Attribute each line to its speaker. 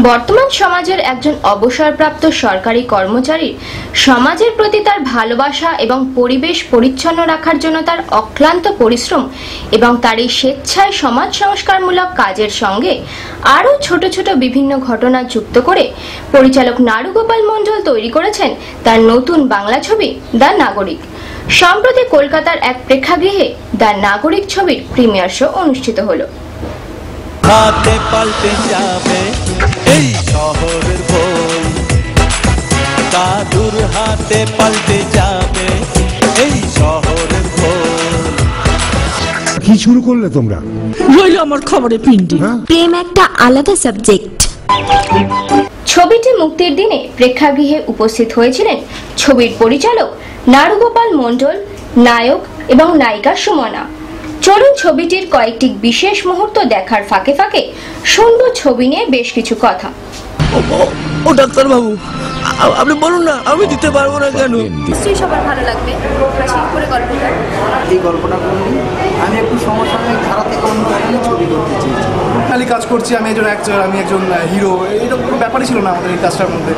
Speaker 1: বর্তমান সমাজের একজন অবসরপ্রাপ্ত সরকারি কর্মচারীর সমাজের প্রতি তার ভালোবাসা এবং পরিবেশ পরিচ্ছন্ন রাখার জন্য তার অক্লান্ত পরিশ্রম এবং তার এই স্বেচ্ছায় সমাজ সংস্কারমূলক কাজের সঙ্গে আরও ছোট ছোট বিভিন্ন ঘটনা যুক্ত করে পরিচালক নারুগোপাল মণ্ডল তৈরি করেছেন তার নতুন বাংলা ছবি দ্য নাগরিক। সম্প্রতি কলকাতার এক প্রেক্ষাগৃহে দ্য নাগরিক ছবির প্রিমিয়ার শো অনুষ্ঠিত হলো।
Speaker 2: হাতে পাল্টে যাবে এই শহরের বই, দাদুর হাতে পাল্টে যাবে এই শহরের বই।
Speaker 3: কি শুরু করলে তোমরা?
Speaker 4: রইল আমার খবরে পিন্ডি।
Speaker 5: প্রেম একটা আলাদা সাবজেক্ট।
Speaker 1: ছবিটি মুক্তির দিনে প্রেক্ষাগৃহে উপস্থিত হয়েছিলেন ছবির পরিচালক নারুগোপাল মণ্ডল, নায়ক এবং নায়িকা সুমনা। চলুন ছবিটির কয়েকটি বিশেষ মুহূর্ত দেখার ফাঁকে ফাঁকে শুনবো ছবি নিয়ে বেশ কিছু কথা।
Speaker 4: ও ডাক্তার বাবু, আপনি বলুন না, আমি দিতে পারবো না কেন?
Speaker 1: নিশ্চয়ই সবার ভালো লাগবে।
Speaker 6: এই গল্পটা করলে আমি একটু সমসাময়িক ধারা থেকে অন্য ধরনের ছবি করতে চেয়েছি।
Speaker 7: খালি কাজ করছি, আমি একজন অ্যাক্টর, আমি একজন হিরো, এরকম কোনো ব্যাপারই ছিল না আমাদের এই কাজটার মধ্যে।